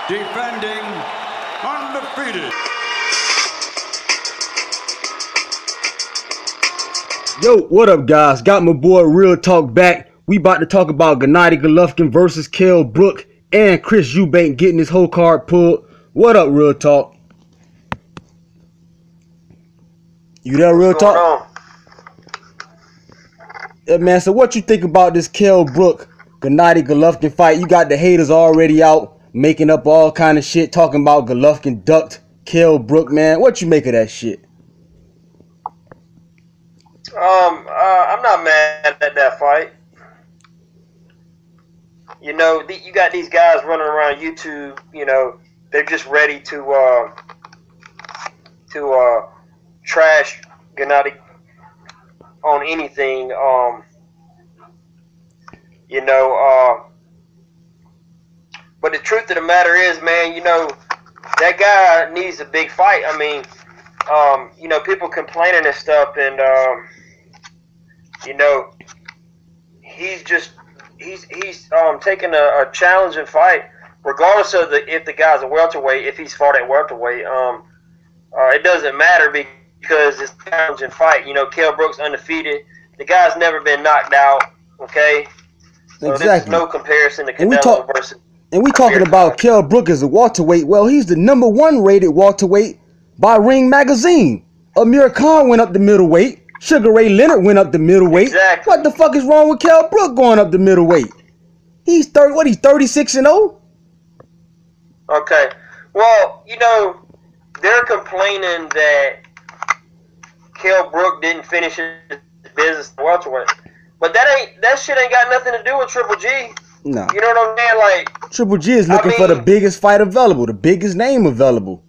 defending undefeated. Yo, what up, guys? Got my boy Real Talk back. We about to talk about Gennady Golovkin versus Kell Brook and Chris Eubank getting his whole card pulled. What up, Real Talk? You there, Real Talk? Yeah, man, so what you think about this Kell Brook Gennady Golovkin fight? You got the haters already out making up all kind of shit, talking about Golovkin ducked Kell Brook, man. What you make of that shit? I'm not mad at that fight. You know, you got these guys running around YouTube. You know, they're just ready to trash Gennady on anything. But the truth of the matter is, man, you know, that guy needs a big fight. I mean, you know, people complaining and stuff, and you know, he's taking a challenging fight, regardless of if the guy's a welterweight. If he's fought at welterweight, it doesn't matter because it's a challenging fight. You know, Kell Brook's undefeated. The guy's never been knocked out. Okay, so exactly. There's no comparison to Canelo versus. And we talking about Kell Brook as a welterweight. Well, he's the #1 rated welterweight by Ring Magazine. Amir Khan went up to middleweight. Sugar Ray Leonard went up to middleweight. Exactly. What the fuck is wrong with Kell Brook going up to middleweight? He's 36-0. Okay. Well, you know, they're complaining that Kell Brook didn't finish his business at welterweight. But that shit ain't got nothing to do with Triple G. No. You know what I'm saying? Like, Triple G is looking for the biggest fight available, the biggest name available.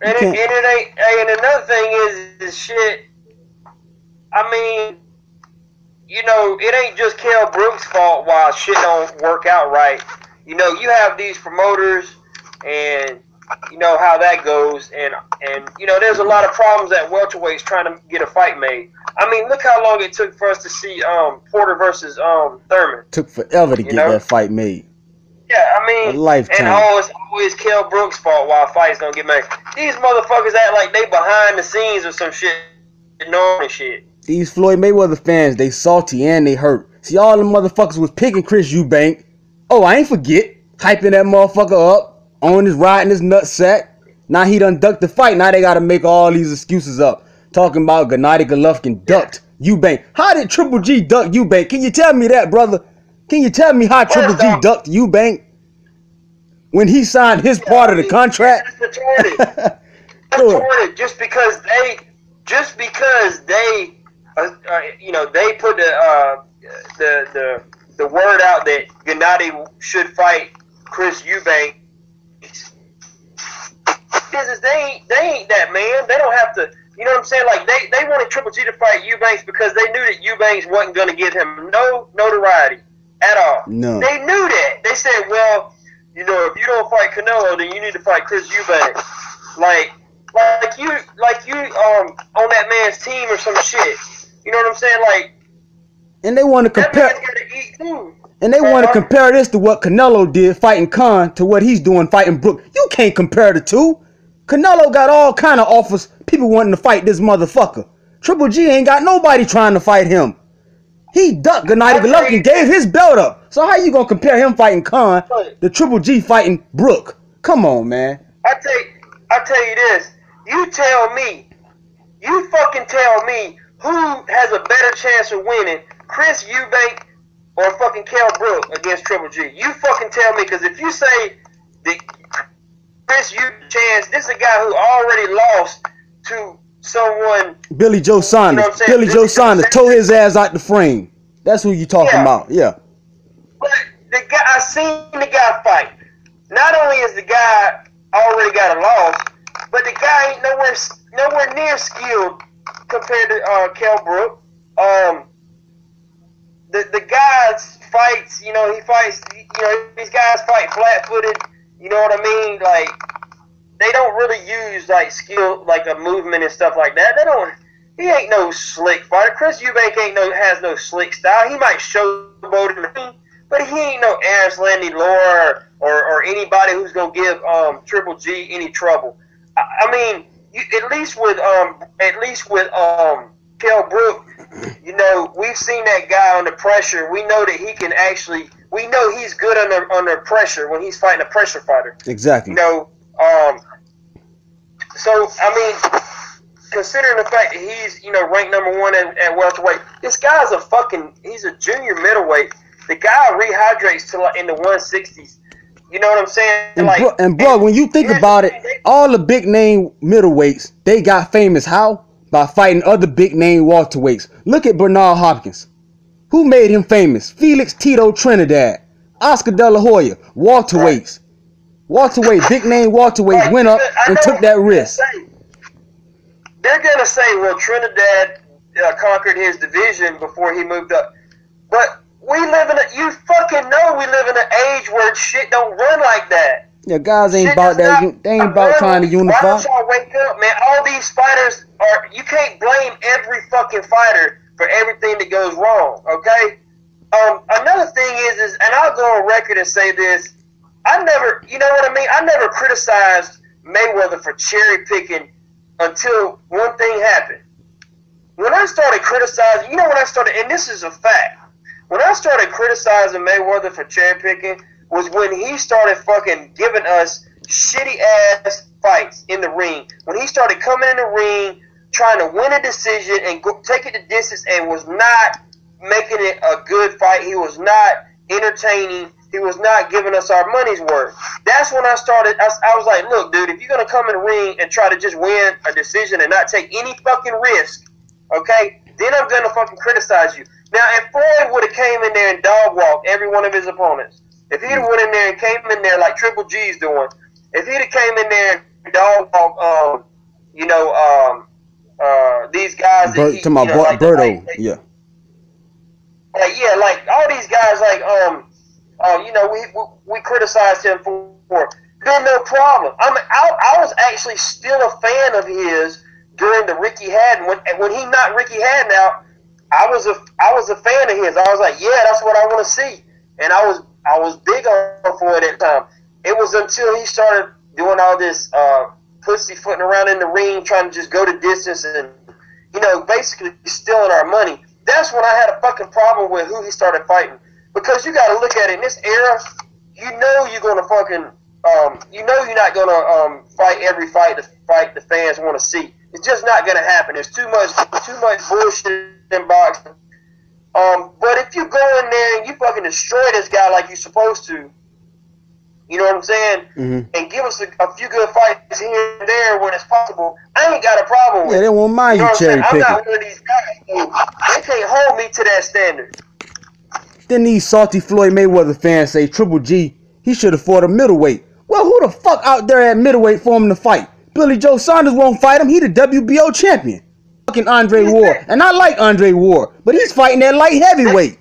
And it ain't. And another thing is shit. I mean, you know, it ain't just Kell Brook's fault why shit don't work out right. You know, you have these promoters, and you know how that goes, and you know, there's a lot of problems at welterweights trying to get a fight made. I mean, look how long it took for us to see Porter versus Thurman. Took forever to get that fight made. Yeah, I mean, a lifetime. And it's always Kell Brook's fault why fights don't get made. These motherfuckers act like they behind the scenes or some shit, knowing shit. These Floyd Mayweather fans, they salty and they hurt. See, all them motherfuckers was picking Chris Eubank. Oh, I ain't forget. Hyping that motherfucker up. On his riding his nutsack. Now he done ducked the fight. Now they gotta make all these excuses up. Talking about Gennady Golovkin ducked Eubank. How did Triple G duck Eubank? Can you tell me that, brother? Can you tell me how Triple G ducked Eubank when he signed his part of the contract? That's retarded. Just because they you know, they put the word out that Gennady should fight Chris Eubank. They ain't that, man. They don't have to. You know what I'm saying? Like they wanted Triple G to fight Eubanks because they knew that Eubanks wasn't going to give him no notoriety at all. No. They knew that. They said, well, you know, if you don't fight Canelo, then you need to fight Chris Eubank. Like you on that man's team or some shit. You know what I'm saying? Like, and they want to compare. That man's gotta eat too. And they want to compare this to what Canelo did fighting Khan to what he's doing fighting Brook. You can't compare the two. Canelo got all kind of offers, people wanting to fight this motherfucker. Triple G ain't got nobody trying to fight him. He ducked Gennady Golovkin, gave his belt up. So how you gonna compare him fighting Khan to Triple G fighting Brook? Come on, man. I tell you this. You fucking tell me who has a better chance of winning, Chris Eubank or fucking Kell Brook against Triple G. You fucking tell me, because if you say the Chris Eubank chance, this is a guy who already lost to someone. Billy Joe Saunders. You know Billy Joe Saunders tore his ass out the frame. That's who you talking about. Yeah. But the guy, I seen the guy fight. Not only is the guy already got a loss, but the guy ain't nowhere near skilled compared to Kell Brook. The guys fights, you know, he fights, you know, these guys fight flat-footed, you know what I mean? Like, they don't really use, like, skill, like, a movement and stuff like that. He ain't no slick fighter. Chris Eubank has no slick style. He might showboat in the ring, but he ain't no Aaron Landy Lore or anybody who's gonna give Triple G any trouble. I mean, at least with Kell Brook, you know, we've seen that guy under pressure. We know that he can actually. We know he's good under pressure when he's fighting a pressure fighter. Exactly. You know, so I mean, considering the fact that he's, you know, ranked #1 at welterweight, this guy's he's a junior middleweight. The guy rehydrates to like in the 160s. You know what I'm saying? And bro, when you think about it, all the big name middleweights, they got famous how? By fighting other big name welterweights. Look at Bernard Hopkins. Who made him famous? Felix Tito Trinidad, Oscar De La Hoya, welterweights. Welterweight, big name welterweights went up and took that risk. They're gonna say, well, Trinidad conquered his division before he moved up, but you fucking know we live in an age where shit don't run like that. Yeah, guys ain't about that. They ain't about trying to unify. Why don't y'all wake up, man? All these fighters you can't blame every fucking fighter for everything that goes wrong, okay? Another thing is, and I'll go on record and say this, you know what I mean? I never criticized Mayweather for cherry picking until one thing happened. When I started criticizing, and this is a fact, when I started criticizing Mayweather for cherry picking was when he started fucking giving us shitty ass fights in the ring. When he started coming in the ring, trying to win a decision and take it the distance and was not making it a good fight. He was not entertaining. He was not giving us our money's worth. That's when I started. I was like, look, dude, if you're going to come in the ring and try to just win a decision and not take any fucking risk, okay, then I'm going to fucking criticize you. Now, if Floyd would have came in there and dog walked every one of his opponents, if he'd have went in there and came in there like Triple G's doing, if he'd have came in there and dog walked, these guys, to my boy Berto, yeah, like all these guys, we criticized him for. Then no problem. I was actually still a fan of his during the Ricky Hatton when he knocked Ricky Hatton out. I was a fan of his. I was like, yeah, that's what I want to see, and I was big on Floyd at the time. It was until he started doing all this pussyfooting around in the ring, trying to just go the distance and, basically stealing our money. That's when I had a fucking problem with who he started fighting. Because you got to look at it in this era, you're going to fucking, you're not going to fight every fight the fans want to see. It's just not going to happen. There's too much bullshit in boxing. But if you go in there and you fucking destroy this guy like you're supposed to, you know what I'm saying? Mm-hmm. And give us a few good fights here and there when it's possible, I ain't got a problem with it. Yeah, they won't mind you cherry picking. I'm not one of these guys. They can't hold me to that standard. Then these salty Floyd Mayweather fans say Triple G, he should have fought a middleweight. Well, who the fuck out there at middleweight for him to fight? Billy Joe Saunders won't fight him. He the WBO champion. Fucking Andre Ward. And I like Andre Ward, but he's fighting at light heavyweight.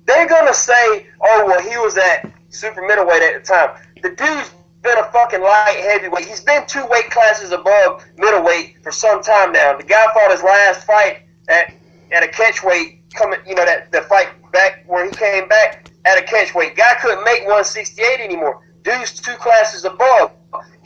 They're going to say, oh, well, he was at super middleweight at the time. The dude's been a fucking light heavyweight. He's been 2 weight classes above middleweight for some time now. The guy fought his last fight at a catchweight, the fight back where he came back at a catchweight. Guy couldn't make 168 anymore. Dude's 2 classes above.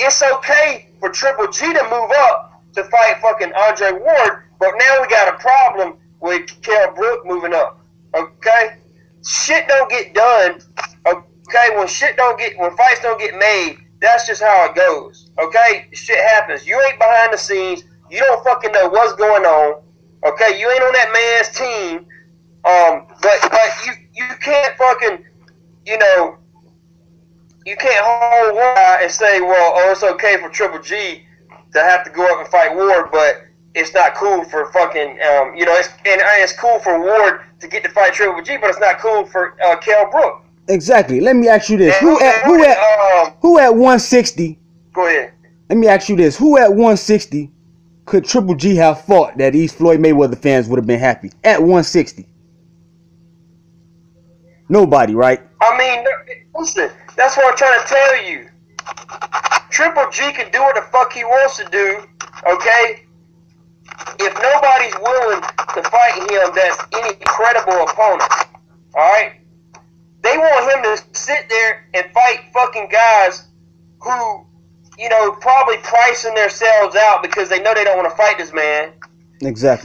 It's okay for Triple G to move up to fight fucking Andre Ward, but now we got a problem with Kell Brook moving up. Okay? Shit don't get done. Okay, when fights don't get made, that's just how it goes. Okay, shit happens. You ain't behind the scenes. You don't fucking know what's going on. Okay, you ain't on that man's team. But you can't fucking, you can't hold one guy and say, well, it's okay for Triple G to have to go up and fight Ward, but it's not cool for fucking, it's cool for Ward to get to fight Triple G, but it's not cool for Kell Brook. Exactly. Let me ask you this: who at 160? Go ahead. Let me ask you this: who at 160 could Triple G have fought that these Floyd Mayweather fans would have been happy at 160? Nobody, right? I mean, listen. That's what I'm trying to tell you. Triple G can do what the fuck he wants to do. Okay. If nobody's willing to fight him, that's any credible opponent. All right. They They want him to sit there and fight fucking guys who, you know, probably pricing themselves out because they know they don't want to fight this man. Exactly.